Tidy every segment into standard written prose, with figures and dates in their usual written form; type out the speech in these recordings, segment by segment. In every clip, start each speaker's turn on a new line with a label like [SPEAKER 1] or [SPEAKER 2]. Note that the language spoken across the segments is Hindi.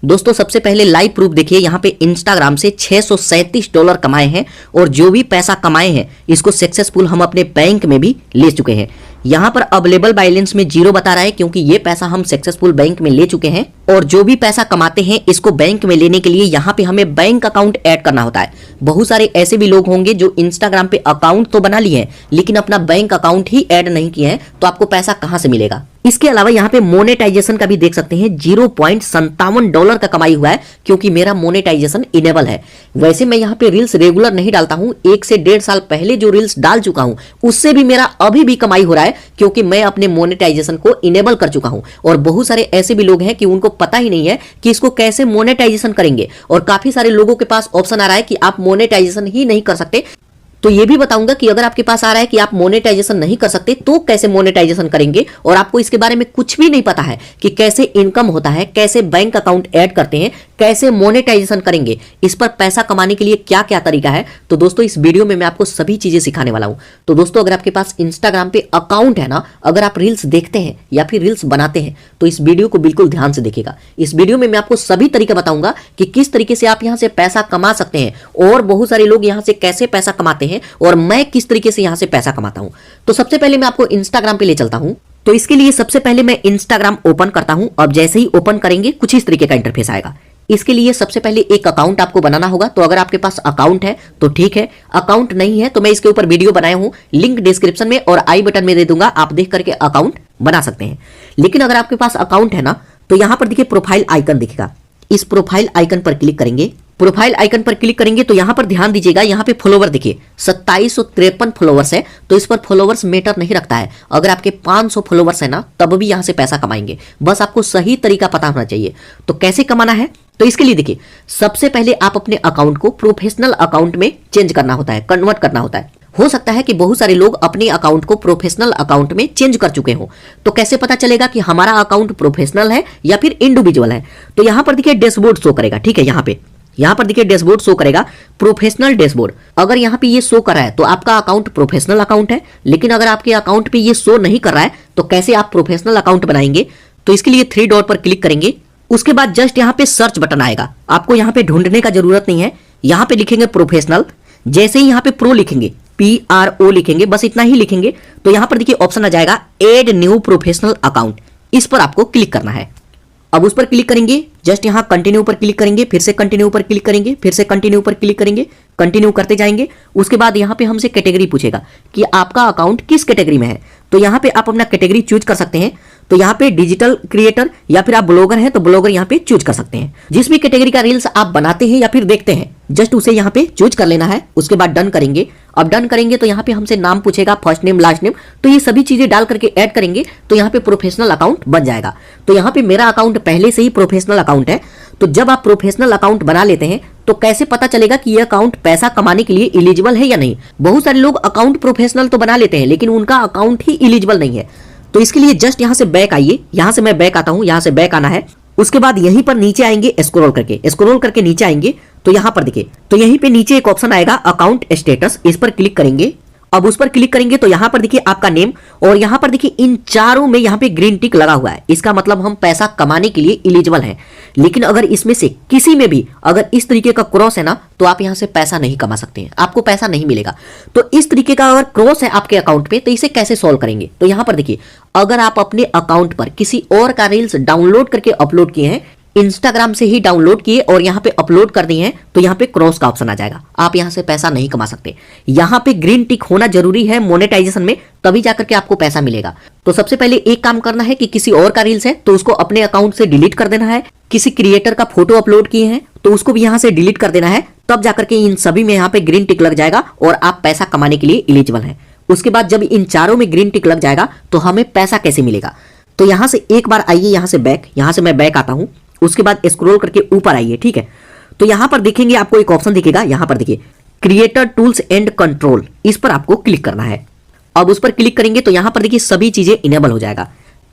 [SPEAKER 1] दोस्तों सबसे पहले लाइव प्रूफ देखिए, यहाँ पे इंस्टाग्राम से $637 कमाए हैं और जो भी पैसा कमाए हैं इसको सक्सेसफुल हम अपने बैंक में भी ले चुके हैं। यहाँ पर अवेलेबल बैलेंस में 0 बता रहा है क्योंकि ये पैसा हम सक्सेसफुल बैंक में ले चुके हैं। और जो भी पैसा कमाते हैं इसको बैंक में लेने के लिए यहाँ पे हमें बैंक अकाउंट ऐड करना होता है। बहुत सारे ऐसे भी लोग होंगे जो इंस्टाग्राम पे अकाउंट तो बना लिए हैं लेकिन अपना बैंक अकाउंट ही ऐड नहीं किए हैं, तो आपको पैसा कहां से मिलेगा। इसके अलावा यहाँ पे मोनेटाइजेशन का भी देख सकते हैं, $0.57 का कमाई हुआ है क्योंकि मेरा मोनेटाइजेशन इनेबल है। वैसे मैं यहाँ पे रील्स रेगुलर नहीं डालता हूँ, 1 से 1.5 साल पहले जो रील्स डाल चुका हूँ उससे भी मेरा अभी भी कमाई हो रहा है क्योंकि मैं अपने मोनेटाइजेशन को इनेबल कर चुका हूँ। और बहुत सारे ऐसे भी लोग हैं कि उनको पता ही नहीं है कि इसको कैसे मोनेटाइजेशन करेंगे, और काफी सारे लोगों के पास ऑप्शन आ रहा है कि आप मोनेटाइजेशन ही नहीं कर सकते। तो ये भी बताऊंगा कि अगर आपके पास आ रहा है कि आप मोनेटाइजेशन नहीं कर सकते तो कैसे मोनेटाइजेशन करेंगे, और आपको इसके बारे में कुछ भी नहीं पता है कि कैसे इनकम होता है, कैसे बैंक अकाउंट ऐड करते हैं, कैसे मोनेटाइजेशन करेंगे, इस पर पैसा कमाने के लिए क्या क्या तरीका है, तो दोस्तों इस वीडियो में मैं आपको सभी चीजें सिखाने वाला हूं। तो दोस्तों अगर आपके पास इंस्टाग्राम पे अकाउंट है ना, अगर आप रील्स देखते हैं या फिर रील्स बनाते हैं तो इस वीडियो को बिल्कुल ध्यान से देखिएगा। इस वीडियो में मैं आपको सभी तरीके बताऊंगा कि किस तरीके से आप यहां से पैसा कमा सकते हैं, और बहुत सारे लोग यहां से कैसे पैसा कमाते हैं और मैं किस तरीके से यहां से पैसा कमाता हूं। तो सबसे पहले मैं आपको इंस्टाग्राम पे ले चलता हूं। तो इसके लिए सबसे पहले मैं इंस्टाग्राम ओपन करता हूं। अब जैसे ही ओपन करेंगे कुछ इस तरीके का इंटरफेस आएगा। इसके लिए सबसे पहले एक अकाउंट आपको बनाना होगा। तो अगर आपके पास अकाउंट है तो ठीक है, अकाउंट नहीं है तो मैं इसके ऊपर वीडियो बनाया हूं, लिंक डिस्क्रिप्शन में और आई बटन में दे दूंगा, आप देख करके अकाउंट बना सकते हैं। लेकिन अगर आपके पास अकाउंट है ना तो यहां पर देखिए प्रोफाइल आइकन दिखेगा, इस प्रोफाइल आइकन पर क्लिक करेंगे। प्रोफाइल आइकन पर क्लिक करेंगे तो यहां पर ध्यान दीजिएगा, यहां पे फॉलोवर देखिए 2753 फॉलोवर्स है, तो इस पर फॉलोवर्स मैटर नहीं रखता है। अगर आपके 500 फॉलोवर्स है ना तब भी यहां से पैसा कमाएंगे, बस आपको सही तरीका पता होना चाहिए। तो कैसे कमाना है, तो इसके लिए देखिए सबसे पहले आप अपने अकाउंट को प्रोफेशनल अकाउंट में चेंज करना होता है, कन्वर्ट करना होता है। हो सकता है कि बहुत सारे लोग अपने अकाउंट को प्रोफेशनल अकाउंट में चेंज कर चुके हो, तो कैसे पता चलेगा कि हमारा अकाउंट प्रोफेशनल है या फिर इंडिविजुअल है। तो यहां पर देखिए डैशबोर्ड शो करेगा, ठीक है, यहां पर देखिए डैशबोर्ड शो करेगा, प्रोफेशनल डैशबोर्ड। अगर यहां पे ये शो कर रहा है तो आपका अकाउंट प्रोफेशनल अकाउंट है, लेकिन अगर आपके अकाउंट पे ये शो नहीं कर रहा है तो कैसे आप प्रोफेशनल अकाउंट बनाएंगे। तो इसके लिए 3 डॉट पर क्लिक करेंगे, उसके बाद जस्ट यहां पे सर्च बटन आएगा, आपको यहां पे ढूंढने का जरूरत नहीं है, यहां पे लिखेंगे प्रोफेशनल। जैसे ही यहां पे प्रो लिखेंगे, PRO लिखेंगे, बस इतना ही लिखेंगे, तो यहां पर देखिए ऑप्शन आ जाएगा एड न्यू प्रोफेशनल अकाउंट, इस पर आपको क्लिक करना है। अब उस पर क्लिक करेंगे, जस्ट यहां कंटिन्यू पर क्लिक करेंगे, फिर से कंटिन्यू पर क्लिक करेंगे, फिर से कंटिन्यू पर क्लिक करेंगे, कंटिन्यू करते जाएंगे। उसके बाद यहां पे हमसे कैटेगरी पूछेगा कि आपका अकाउंट किस कैटेगरी में है, तो यहां पे आप अपना कैटेगरी चूज कर सकते हैं। तो यहां पे डिजिटल क्रिएटर या फिर आप ब्लॉगर हैं तो ब्लॉगर यहां पे चूज कर सकते हैं। जिस भी कैटेगरी का रील्स आप बनाते हैं या फिर देखते हैं जस्ट उसे यहां पे चूज कर लेना है। उसके बाद डन करेंगे। अब डन करेंगे तो यहां पे हमसे नाम पूछेगा, फर्स्ट नेम लास्ट नेम, तो ये सभी चीजें डाल करके ऐड करेंगे तो यहां पे प्रोफेशनल अकाउंट बन जाएगा। तो यहां पे मेरा अकाउंट पहले से ही प्रोफेशनल अकाउंट है। तो जब आप प्रोफेशनल अकाउंट बना लेते हैं तो कैसे पता चलेगा कि यह अकाउंट पैसा कमाने के लिए एलिजिबल है या नहीं। बहुत सारे लोग अकाउंट प्रोफेशनल तो बना लेते हैं लेकिन उनका अकाउंट ही एलिजिबल नहीं है। तो इसके लिए जस्ट यहां से बैक आइए, यहां से मैं बैक आता हूं, यहां से बैक आना है। उसके बाद यहीं पर नीचे आएंगे, स्क्रॉल करके नीचे आएंगे तो यहां पर देखिए, तो यहीं पे नीचे एक ऑप्शन आएगा अकाउंट स्टेटस, इस पर क्लिक करेंगे। अब उस पर क्लिक करेंगे तो यहां पर देखिए आपका नेम, और यहां पर देखिए इन चारों में यहां पे ग्रीन टिक लगा हुआ है, इसका मतलब हम पैसा कमाने के लिए एलिजिबल हैं। लेकिन अगर इसमें से किसी में भी अगर इस तरीके का क्रॉस है ना तो आप यहां से पैसा नहीं कमा सकते हैं, आपको पैसा नहीं मिलेगा। तो इस तरीके का अगर क्रॉस है आपके अकाउंट पे तो इसे कैसे सॉल्व करेंगे, तो यहां पर देखिए अगर आप अपने अकाउंट पर किसी और का रील्स डाउनलोड करके अपलोड किए हैं, इंस्टाग्राम से ही डाउनलोड किए और यहां पे अपलोड कर दिए हैं, तो यहां पे क्रॉस का ऑप्शन आ जाएगा, आप यहां से पैसा नहीं कमा सकते। यहां पे ग्रीन टिक होना जरूरी है मोनेटाइजेशन में, तभी जाकर के आपको पैसा मिलेगा। तो सबसे पहले एक काम करना है कि किसी और का रील्स है तो उसको अपने अकाउंट से डिलीट कर देना है, किसी क्रिएटर का फोटो अपलोड किए हैं तो उसको भी यहां से डिलीट कर देना है, तब जाकर के इन सभी में यहां पे ग्रीन टिक लग जाएगा और आप पैसा कमाने के लिए एलिजिबल हैं। उसके बाद जब इन चारों में ग्रीन टिक लग जाएगा तो हमें पैसा कैसे मिलेगा, तो यहां से एक बार आइए, यहां से बैक, यहां से मैं बैक आता हूं। उसके बाद स्क्रॉल करके ऊपर आइए, ठीक है। तो यहां पर देखेंगे आपको एक ऑप्शन दिखेगा, यहां पर देखिए क्रिएटर टूल्स एंड कंट्रोल, इस पर आपको क्लिक करना है। अब उस पर क्लिक करेंगे तो यहां पर देखिए सभी चीजें इनेबल हो जाएगा।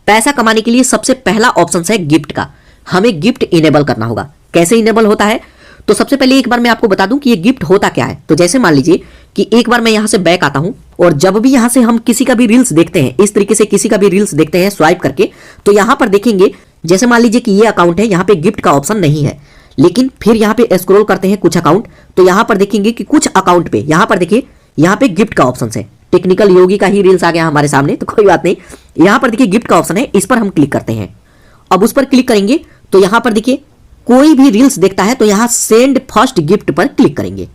[SPEAKER 1] पैसा कमाने के लिए सबसे पहला ऑप्शन है गिफ्ट का, हमें गिफ्ट इनेबल करना होगा। कैसे इनेबल होता है, तो सबसे पहले एक बार मैं आपको बता दूं कि ये गिफ्ट होता क्या है। तो जैसे मान लीजिए कि एक बार मैं यहां से बैक आता हूं और जब भी यहां से हम किसी का भी रील्स देखते हैं, इस तरीके से किसी का भी रील्स देखते हैं स्वाइप करके, तो यहां पर देखेंगे जैसे मान लीजिए कि ये अकाउंट है, यहाँ पे गिफ्ट का ऑप्शन नहीं है, लेकिन फिर यहाँ पे स्क्रॉल करते हैं कुछ अकाउंट, तो यहाँ पर देखेंगे कि कुछ अकाउंट पे यहाँ पर देखिए यहाँ पे गिफ्ट का ऑप्शन है। टेक्निकल योगी का ही रील्स आ गया हमारे सामने, तो कोई बात नहीं। यहाँ पर देखिए गिफ्ट का ऑप्शन है, इस पर हम क्लिक करते हैं। अब उस पर क्लिक करेंगे तो यहाँ पर देखिए कोई भी रील्स देखता है तो यहाँ सेंड फर्स्ट गिफ्ट पर क्लिक करेंगे।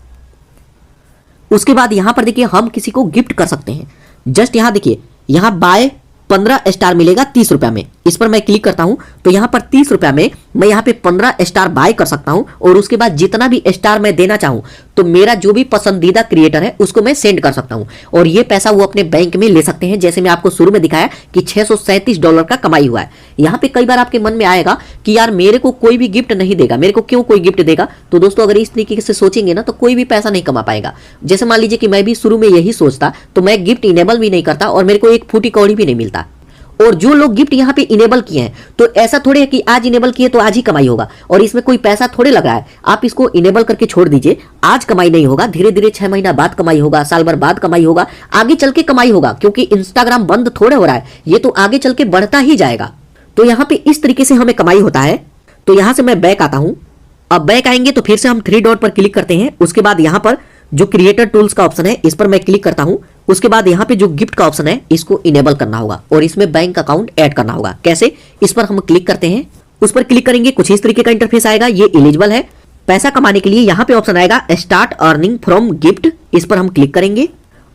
[SPEAKER 1] उसके बाद यहाँ पर देखिए हम किसी को गिफ्ट कर सकते हैं। जस्ट यहाँ देखिए यहाँ बाय 15 स्टार मिलेगा 30 रुपया में, इस पर मैं क्लिक करता हूं तो यहाँ पर 30 रुपया में मैं यहाँ पे 15 स्टार बाय कर सकता हूं और उसके बाद जितना भी स्टार मैं देना चाहूं तो मेरा जो भी पसंदीदा क्रिएटर है उसको मैं सेंड कर सकता हूं और ये पैसा वो अपने बैंक में ले सकते हैं। जैसे मैं आपको शुरू में दिखाया कि $637 का कमाई हुआ है। यहाँ पे कई बार आपके मन में आएगा कि यार मेरे को कोई भी गिफ्ट नहीं देगा, मेरे को क्यों कोई गिफ्ट देगा। तो दोस्तों अगर इस तरीके से सोचेंगे ना तो कोई भी पैसा नहीं कमा पाएगा। जैसे मान लीजिए कि मैं भी शुरू में यही सोचता तो मैं गिफ्ट इनेबल भी नहीं करता और मेरे को एक फूटी कौड़ी भी नहीं मिलता। और जो लोग गिफ्ट यहाँ पे इनेबल किए हैं तो ऐसा थोड़े है कि आज इनेबल किए तो आज ही कमाई होगा और इसमें कोई पैसा थोड़े लग रहा है। आप इसको इनेबल करके छोड़ दीजिए, आज कमाई नहीं होगा, धीरे धीरे 6 महीना बाद कमाई होगा, साल भर बाद कमाई होगा, आगे चल के कमाई होगा, क्योंकि इंस्टाग्राम बंद थोड़े हो रहा है, ये तो आगे चल के बढ़ता ही जाएगा। तो यहाँ पे इस तरीके से हमें कमाई होता है। तो यहाँ से मैं बैक आता हूँ। अब बैक आएंगे तो फिर से हम 3 डॉट पर क्लिक करते हैं। उसके बाद यहाँ पर जो क्रिएटर टूल्स का ऑप्शन है इस पर मैं क्लिक करता हूं। उसके बाद यहाँ पे जो गिफ्ट का ऑप्शन है इसको इनेबल करना होगा और इसमें बैंक अकाउंट ऐड करना होगा। कैसे, इस पर हम क्लिक करते हैं। उस पर क्लिक करेंगे, कुछ इस तरीके का इंटरफेस आएगा। ये एलिजिबल है पैसा कमाने के लिए। यहाँ पे ऑप्शन आएगा स्टार्ट अर्निंग फ्रॉम गिफ्ट, इस पर हम क्लिक करेंगे।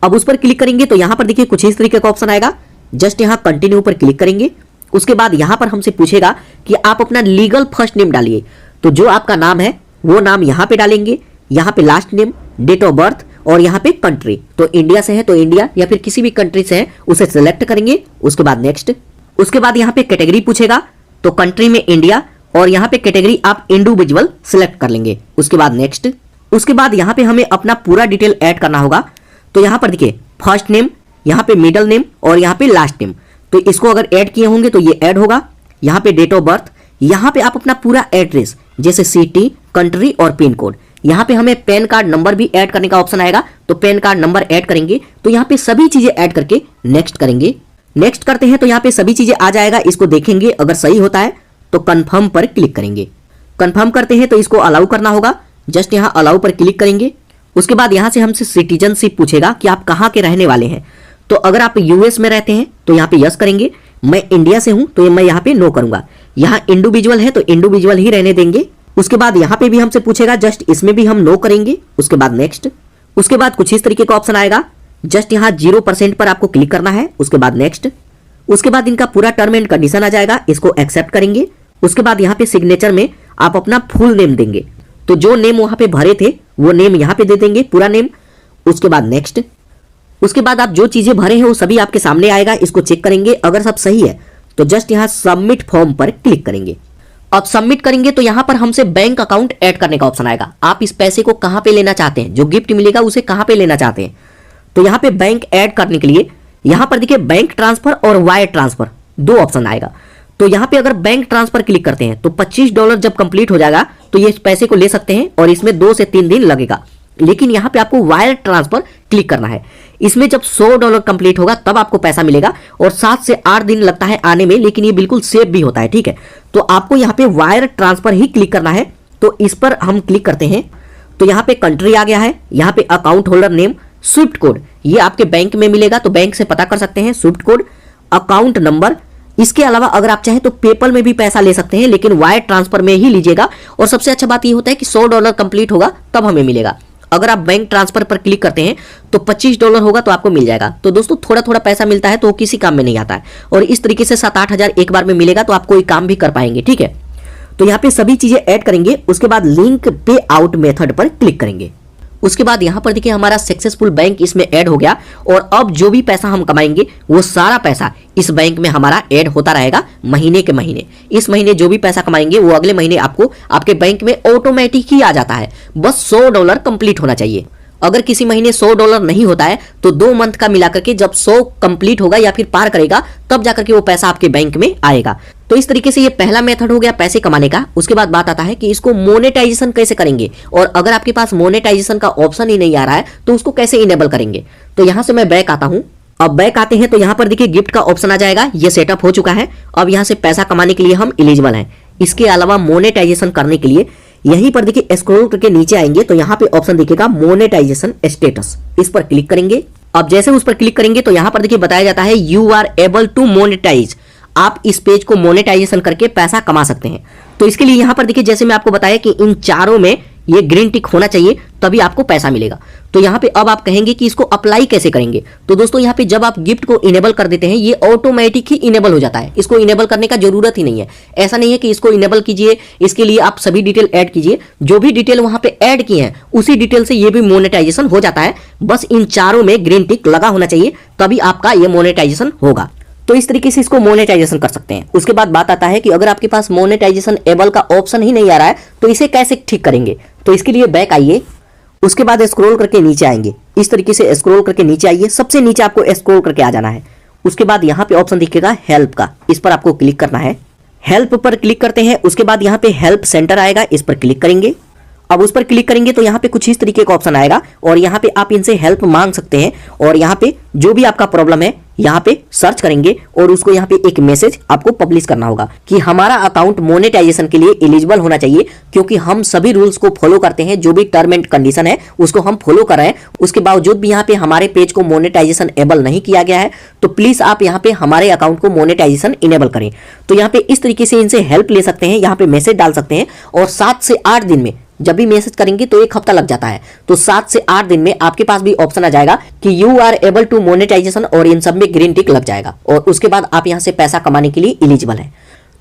[SPEAKER 1] अब उस पर क्लिक करेंगे तो यहाँ पर देखिए कुछ इस तरीके का ऑप्शन आएगा। जस्ट यहाँ कंटिन्यू पर क्लिक करेंगे। उसके बाद यहाँ पर हमसे पूछेगा कि आप अपना लीगल फर्स्ट नेम डालिए, तो जो आपका नाम है वो नाम यहाँ पे डालेंगे। यहाँ पे last name, date of birth और यहाँ पे कंट्री, तो इंडिया से है तो इंडिया या फिर किसी भी कंट्री से है उसे सिलेक्ट करेंगे। उसके बाद नेक्स्ट। उसके बाद यहाँ पे कैटेगरी पूछेगा तो कंट्री में इंडिया और यहाँ पे कैटेगरी आप इंडिविजुअल सिलेक्ट कर लेंगे। उसके बाद नेक्स्ट। उसके बाद यहाँ पे हमें अपना पूरा डिटेल ऐड करना होगा। तो यहाँ पर देखिए फर्स्ट नेम, यहाँ पे मिडिल नेम और यहाँ पे लास्ट नेम, तो इसको अगर ऐड किए होंगे तो ये ऐड होगा। यहाँ पे डेट ऑफ बर्थ, यहाँ पे आप अपना पूरा एड्रेस जैसे सिटी, कंट्री और पिन कोड। यहाँ पे हमें पैन कार्ड नंबर भी ऐड करने का ऑप्शन आएगा, तो पैन कार्ड नंबर ऐड करेंगे। तो यहाँ पे सभी चीजें ऐड करके नेक्स्ट करेंगे। नेक्स्ट करते हैं तो यहाँ पे सभी चीजें आ जाएगा। इसको देखेंगे, अगर सही होता है तो कंफर्म पर क्लिक करेंगे। कंफर्म करते हैं तो इसको अलाउ करना होगा। जस्ट यहाँ अलाउ पर क्लिक करेंगे। उसके बाद यहाँ से हमसे सिटीजनशिप पूछेगा कि आप कहाँ के रहने वाले हैं। तो अगर आप यूएस में रहते हैं तो यहाँ पे यस करेंगे। मैं इंडिया से हूं तो मैं यहाँ पे नो करूंगा। यहाँ इंडिविजुअल है तो इंडिविजुअल ही रहने देंगे। उसके बाद यहाँ पे भी हमसे पूछेगा, जस्ट इसमें भी हम नो करेंगे। उसके बाद नेक्स्ट। उसके बाद कुछ इस तरीके का ऑप्शन आएगा। जस्ट यहाँ 0% पर आपको क्लिक करना है। उसके बाद नेक्स्ट। उसके बाद इनका पूरा टर्म एंड कंडीशन आ जाएगा, इसको एक्सेप्ट करेंगे। उसके बाद यहाँ पे सिग्नेचर में आप अपना फुल नेम देंगे, तो जो नेम वहां पे भरे थे वो नेम यहाँ पे दे देंगे, पूरा नेम। उसके बाद नेक्स्ट। उसके बाद आप जो चीजें भरे हैं वो सभी आपके सामने आएगा, इसको चेक करेंगे। अगर सब सही है तो जस्ट यहाँ सबमिट फॉर्म पर क्लिक करेंगे। अब सबमिट करेंगे तो यहाँ पर हमसे बैंक अकाउंट ऐड करने का ऑप्शन आएगा। आप इस पैसे को कहाँ पे लेना चाहते हैं, जो गिफ्ट मिलेगा उसे कहाँ पे लेना चाहते हैं। तो यहाँ पे बैंक ऐड करने के लिए यहाँ पर देखिए बैंक ट्रांसफर और वायर ट्रांसफर दो ऑप्शन आएगा। तो यहाँ पे अगर बैंक ट्रांसफर क्लिक करते हैं तो $25 जब कंप्लीट हो जाएगा तो ये इस पैसे को ले सकते हैं और इसमें 2 से 3 दिन लगेगा। लेकिन यहाँ पे आपको वायर ट्रांसफर क्लिक करना है। इसमें जब $100 कंप्लीट होगा तब आपको पैसा मिलेगा और 7 से 8 दिन लगता है आने में, लेकिन ये बिल्कुल सेफ भी होता है, ठीक है। तो आपको यहाँ पे वायर ट्रांसफर ही क्लिक करना है। तो इस पर हम क्लिक करते हैं तो यहाँ पे कंट्री आ गया है। यहाँ पे account holder name, Swift code ये आपके बैंक में मिलेगा तो बैंक से पता कर सकते हैं, स्विफ्ट कोड, अकाउंट नंबर। इसके अलावा अगर आप चाहें तो पेपल में भी पैसा ले सकते हैं, लेकिन वायर ट्रांसफर में ही लीजिएगा। और सबसे अच्छा बात ये होता है कि $100 कंप्लीट होगा तब हमें मिलेगा। अगर आप बैंक ट्रांसफर पर क्लिक करते हैं तो $25 होगा तो आपको मिल जाएगा। तो दोस्तों थोड़ा थोड़ा पैसा मिलता है तो वो किसी काम में नहीं आता है, और इस तरीके से 7-8 हज़ार एक बार में मिलेगा तो आप कोई काम भी कर पाएंगे, ठीक है। तो यहाँ पे सभी चीजें ऐड करेंगे। उसके बाद लिंक पे आउट मेथड पर क्लिक करेंगे। उसके बाद यहाँ पर देखिए हमारा सक्सेसफुल बैंक इसमें ऐड हो गया और अब जो भी पैसा हम कमाएंगे वो सारा पैसा इस बैंक में हमारा ऐड होता रहेगा महीने के महीने। इस महीने जो भी पैसा कमाएंगे वो अगले महीने आपको आपके बैंक में ऑटोमेटिक ही आ जाता है। बस $100 कंप्लीट होना चाहिए। अगर किसी महीने $100 नहीं होता है तो 2 मंथ का मिलाकर के जब 100 कंप्लीट होगा या फिर पार करेगा तब जाकर के वो पैसा आपके बैंक में आएगा। तो इस तरीके से ये पहला मेथड हो गया पैसे कमाने का। उसके बाद बात आता है कि इसको मोनेटाइजेशन कैसे करेंगे, और अगर आपके पास मोनेटाइजेशन का ऑप्शन ही नहीं आ रहा है तो उसको कैसे इनेबल करेंगे। तो यहां से मैं बैक आता हूं। अब बैक आते हैं तो यहाँ पर देखिए गिफ्ट का ऑप्शन आ जाएगा, ये सेटअप हो चुका है। अब यहाँ से पैसा कमाने के लिए हम एलिजिबल हैं। इसके अलावा मोनेटाइजेशन करने के लिए यहीं पर देखिए स्क्रॉल करके नीचे आएंगे तो यहाँ पे ऑप्शन दिखेगा मोनेटाइजेशन स्टेटस, इस पर क्लिक करेंगे। अब जैसे उस पर क्लिक करेंगे तो यहाँ पर देखिए बताया जाता है you are able to monetize, आप इस पेज को मोनेटाइजेशन करके पैसा कमा सकते हैं। तो इसके लिए यहाँ पर देखिए जैसे मैं आपको बताया कि इन चारों में ये ग्रीन टिक होना चाहिए तभी आपको पैसा मिलेगा। तो यहाँ पे अब आप कहेंगे कि इसको अप्लाई कैसे करेंगे। तो दोस्तों यहाँ पे जब आप गिफ्ट को इनेबल कर देते हैं ये ऑटोमेटिक ही इनेबल हो जाता है, इसको इनेबल करने का जरूरत ही नहीं है। ऐसा नहीं है कि इसको इनेबल कीजिए, इसके लिए आप सभी डिटेल ऐड कीजिए, जो भी डिटेल वहां पे ऐड किए हैं उसी डिटेल से ये भी मोनेटाइजेशन हो जाता है। बस इन चारों में ग्रीन टिक लगा होना चाहिए तभी आपका ये मोनेटाइजेशन होगा। तो इस तरीके से इसको मोनेटाइजेशन कर सकते हैं। उसके बाद बात आता है कि अगर आपके पास मोनेटाइजेशन एबल का ऑप्शन ही नहीं आ रहा है तो इसे कैसे ठीक करेंगे। तो इसके लिए बैक आइए, उसके बाद स्क्रॉल करके नीचे आएंगे, इस तरीके से स्क्रॉल करके नीचे आइए, सबसे नीचे आपको स्क्रॉल करके आ जाना है। उसके बाद यहाँ पे ऑप्शन दिखेगा हेल्प का, इस पर आपको क्लिक करना है। हेल्प पर क्लिक करते हैं, उसके बाद यहाँ पे हेल्प सेंटर आएगा, इस पर क्लिक करेंगे। अब उस पर क्लिक करेंगे तो यहाँ पे कुछ इस तरीके का ऑप्शन आएगा और यहाँ पे आप इनसे हेल्प मांग सकते हैं और यहाँ पे जो भी आपका प्रॉब्लम है यहाँ पे सर्च करेंगे और उसको यहाँ पे एक मैसेज आपको पब्लिश करना होगा कि हमारा अकाउंट मोनेटाइजेशन के लिए एलिजिबल होना चाहिए, क्योंकि हम सभी रूल्स को फॉलो करते हैं, जो भी टर्म एंड कंडीशन है उसको हम फॉलो कर रहे हैं। उसके बावजूद भी यहाँ पे हमारे पेज को मोनेटाइजेशन एबल नहीं किया गया है, तो प्लीज आप यहाँ पे हमारे अकाउंट को मोनेटाइजेशन इनेबल करें। तो यहाँ पे इस तरीके से इनसे हेल्प ले सकते हैं, यहाँ पे मैसेज डाल सकते हैं और 7 से 8 दिन में, जब भी मैसेज करेंगे तो 1 हफ्ता लग जाता है, तो 7 से 8 दिन में आपके पास भी ऑप्शन आ जाएगा कि you are able to monetization और इन सब में ग्रीन टिक लग जाएगा और उसके बाद आप यहां से पैसा कमाने के लिए एलिजिबल हैं।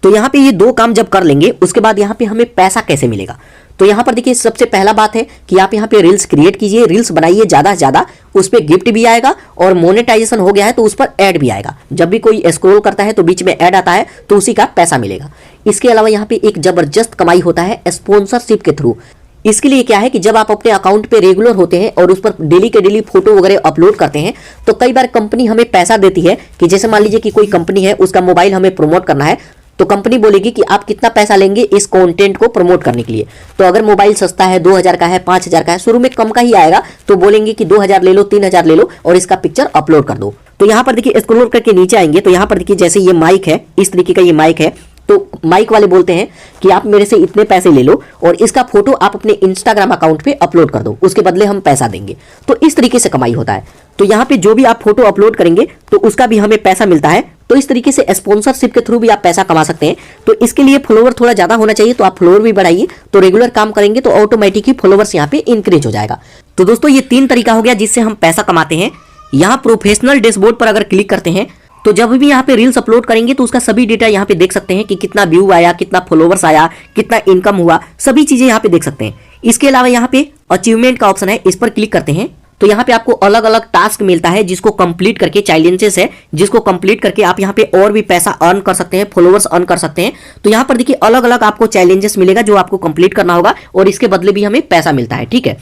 [SPEAKER 1] तो यहाँ पे ये 2 काम जब कर लेंगे उसके बाद यहाँ पे हमें पैसा कैसे मिलेगा। तो यहाँ पर देखिए सबसे पहला बात है कि आप यहाँ पे रील्स क्रिएट कीजिए, रील्स बनाइए ज़्यादा से ज़्यादा, उस पर गिफ्ट भी आएगा और मोनेटाइजेशन हो गया है तो उस पर ऐड भी आएगा। जब भी कोई स्क्रॉल करता है तो बीच में ऐड आता है तो उसी का पैसा मिलेगा। इसके अलावा यहाँ पे एक जबरदस्त कमाई होता है स्पॉन्सरशिप के थ्रू। इसके लिए क्या है कि जब आप अपने अकाउंट पे रेगुलर होते हैं और उस पर डेली के डेली फोटो वगैरह अपलोड करते हैं तो कई बार कंपनी हमें पैसा देती है कि जैसे मान लीजिए कि कोई कंपनी है, उसका मोबाइल हमें प्रमोट करना है, तो कंपनी बोलेगी कि आप कितना पैसा लेंगे इस कंटेंट को प्रमोट करने के लिए। तो अगर मोबाइल सस्ता है, 2000 का है, 5000 का है, शुरू में कम का ही आएगा, तो बोलेंगे कि 2000 ले लो, 3000 ले लो और इसका पिक्चर अपलोड कर दो। तो यहाँ पर देखिए स्क्रॉल करके नीचे आएंगे तो यहाँ पर देखिए जैसे ये माइक है, इस तरीके का ये माइक है, तो माइक वाले बोलते हैं कि आप मेरे से इतने पैसे ले लो और इसका फोटो आप अपने इंस्टाग्राम अकाउंट पे अपलोड कर दो, उसके बदले हम पैसा देंगे। तो इस तरीके से कमाई होता है। तो यहाँ पे जो भी आप फोटो अपलोड करेंगे तो उसका भी हमें पैसा मिलता है। तो इस तरीके से स्पॉन्सरशिप के थ्रू भी आप पैसा कमा सकते हैं। तो इसके लिए फॉलोवर थोड़ा ज्यादा होना चाहिए, तो आप फॉलोवर भी बढ़ाइए, तो रेगुलर काम करेंगे तो ऑटोमेटिक ही फॉलोवर्स यहाँ पे इंक्रीज हो जाएगा। तो दोस्तों ये 3 तरीका हो गया जिससे हम पैसा कमाते हैं। यहाँ प्रोफेशनल डैशबोर्ड पर अगर क्लिक करते हैं तो जब भी यहाँ पे रील्स अपलोड करेंगे तो उसका सभी डेटा यहाँ पे देख सकते हैं कि कितना व्यू आया, कितना फॉलोवर्स आया, कितना इनकम हुआ, सभी चीजें यहाँ पे देख सकते हैं। इसके अलावा यहाँ पे अचीवमेंट का ऑप्शन है, इस पर क्लिक करते हैं तो यहाँ पे आपको अलग अलग टास्क मिलता है जिसको कंप्लीट करके, चैलेंजेस है जिसको कंप्लीट करके आप यहाँ पे और भी पैसा अर्न कर सकते हैं, फॉलोवर्स अर्न कर सकते हैं। तो यहाँ पर देखिए अलग अलग आपको चैलेंजेस मिलेगा जो आपको कंप्लीट करना होगा और इसके बदले भी हमें पैसा मिलता है। ठीक है,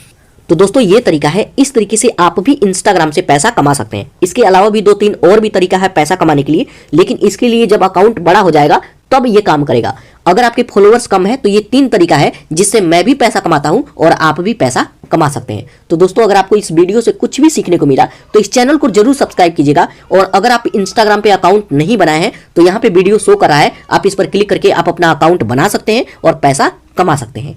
[SPEAKER 1] तो दोस्तों ये तरीका है, इस तरीके से आप भी इंस्टाग्राम से पैसा कमा सकते हैं। इसके अलावा भी 2-3 और भी तरीका है पैसा कमाने के लिए, लेकिन इसके लिए जब अकाउंट बड़ा हो जाएगा तब ये काम करेगा। अगर आपके फॉलोअर्स कम है तो ये 3 तरीका है जिससे मैं भी पैसा कमाता हूं और आप भी पैसा कमा सकते हैं। तो दोस्तों अगर आपको इस वीडियो से कुछ भी सीखने को मिला तो इस चैनल को जरूर सब्सक्राइब कीजिएगा। और अगर आप इंस्टाग्राम पे अकाउंट नहीं बनाए हैं तो यहाँ पे वीडियो शो कर रहा है, आप इस पर क्लिक करके आप अपना अकाउंट बना सकते हैं और पैसा कमा सकते हैं।